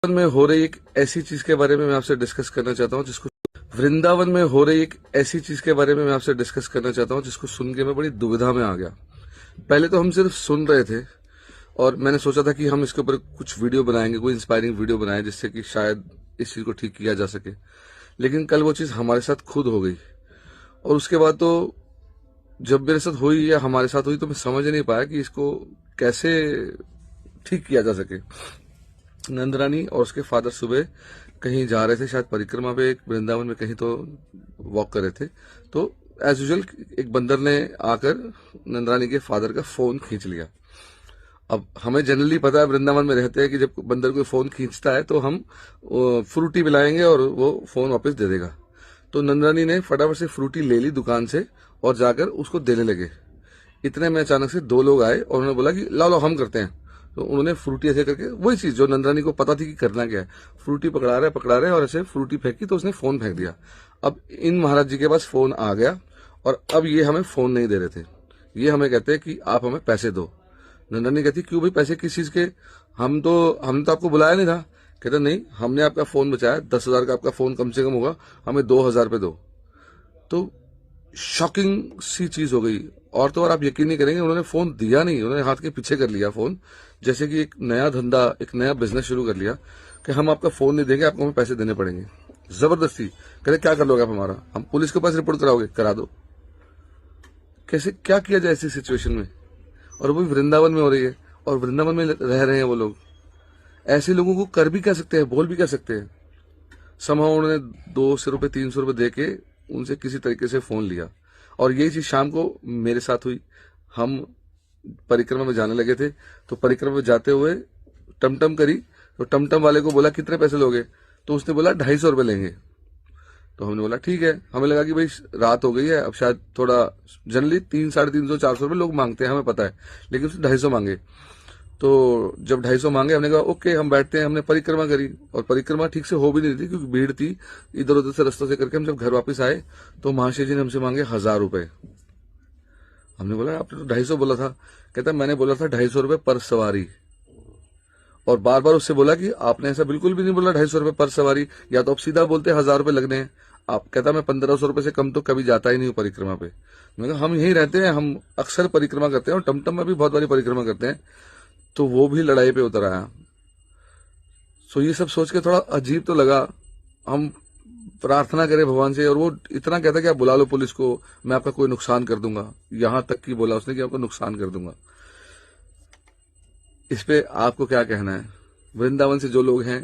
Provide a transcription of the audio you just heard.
में हो रही एक ऐसी चीज के बारे में मैं आपसे डिस्कस करना चाहता हूँ जिसको वृंदावन में हो रही एक ऐसी चीज के बारे में मैं आपसे डिस्कस करना चाहता हूँ जिसको सुन के मैं बड़ी दुविधा में आ गया। पहले तो हम सिर्फ सुन रहे थे और मैंने सोचा था कि हम इसके ऊपर कुछ वीडियो बनाएंगे, कोई इंस्पायरिंग वीडियो बनाएं जिससे कि शायद इस चीज को ठीक किया जा सके। लेकिन कल वो चीज हमारे साथ खुद हो गई और उसके बाद तो जब मेरे साथ हुई या हमारे साथ हुई तो मैं समझ नहीं पाया कि इसको कैसे ठीक किया जा सके। नंदरानी और उसके फादर सुबह कहीं जा रहे थे, शायद परिक्रमा पे, एक वृंदावन में कहीं तो वॉक कर रहे थे। तो एज यूजुअल एक बंदर ने आकर नंदरानी के फादर का फोन खींच लिया। अब हमें जनरली पता है, वृंदावन में रहते हैं, कि जब बंदर कोई फोन खींचता है तो हम फ्रूटी पिलाएंगे और वो फोन वापस दे देगा। तो नंदरानी ने फटाफट से फ्रूटी ले ली दुकान से और जाकर उसको देने लगे। इतने में अचानक से दो लोग आए और उन्होंने बोला कि लाओ हम करते हैं। तो उन्होंने फ्रूटी ऐसे करके, वही चीज जो नंदरानी को पता थी कि करना क्या है, फ्रूटी पकड़ा रहे और ऐसे फ्रूटी फेंकी तो उसने फोन फेंक दिया। अब इन महाराज जी के पास फोन आ गया और अब ये हमें फोन नहीं दे रहे थे। ये हमें कहते हैं कि आप हमें पैसे दो। नंदरानी कहती, क्यों भाई, पैसे किस चीज के? हमने तो आपको बुलाया नहीं था। कहता, नहीं, हमने आपका फोन बचाया, 10,000 का आपका फोन कम से कम होगा, हमें 2,000 रुपये दो। तो शॉकिंग सी चीज हो गई। और तो और आप यकीन नहीं करेंगे, उन्होंने फोन दिया नहीं, उन्होंने हाथ के पीछे कर लिया फोन, जैसे कि एक नया धंधा, एक नया बिजनेस शुरू कर लिया कि हम आपका फोन नहीं देंगे, आपको हमें पैसे देने पड़ेंगे जबरदस्ती। कहते, क्या कर लोगे आप हमारा? हम पुलिस के पास रिपोर्ट कराओगे? करा दो। कैसे, क्या किया जाए ऐसी सिचुएशन में? और वो भी वृंदावन में हो रही है और वृंदावन में रह रहे हैं वो लोग। ऐसे लोगों को कर भी क्या सकते हैं, बोल भी क्या सकते हैं? समहाउ उन्होंने 200 रुपये 300 रुपये दे के उनसे किसी तरीके से फोन लिया। और यही चीज शाम को मेरे साथ हुई। हम परिक्रमा में जाने लगे थे, तो परिक्रमा में जाते हुए टमटम करी, तो टमटम वाले को बोला कितने पैसे लोगे? तो उसने बोला 250 रुपये लेंगे। तो हमने बोला ठीक है। हमें लगा कि भाई रात हो गई है, अब शायद थोड़ा, जनरली 300, 350, 400 रुपये लोग मांगते हैं, हमें पता है, लेकिन उसने 250 मांगे। तो जब 250 मांगे, हमने कहा ओके हम बैठते हैं। हमने परिक्रमा करी और परिक्रमा ठीक से हो भी नहीं थी क्योंकि भीड़ थी, इधर उधर से रास्ते से करके हम जब घर वापस आए तो महाशय जी ने हमसे मांगे 1,000 रुपए। हमने बोला आपने तो 250 बोला था। कहता मैंने बोला था 250 रुपये पर सवारी, और बार बार उससे बोला कि आपने ऐसा बिल्कुल भी नहीं बोला 250 रुपये पर सवारी, या तो आप सीधा बोलते 1,000 रुपये लगने हैं। आप कहता मैं 1,500 रुपये से कम तो कभी जाता ही नहीं हूँ परिक्रमा पे। मैंने कहा हम यहीं रहते हैं, हम अक्सर परिक्रमा करते हैं और टमटम में भी बहुत बारी परिक्रमा करते हैं। तो वो भी लड़ाई पे उतर आया। सो ये सब सोच के थोड़ा अजीब तो लगा। हम प्रार्थना करें भगवान से और वो इतना कहता कि आप बुला लो पुलिस को, मैं आपका कोई नुकसान कर दूंगा, यहां तक की बोला उसने कि आपको नुकसान कर दूंगा। इस पे आपको क्या कहना है? वृंदावन से जो लोग हैं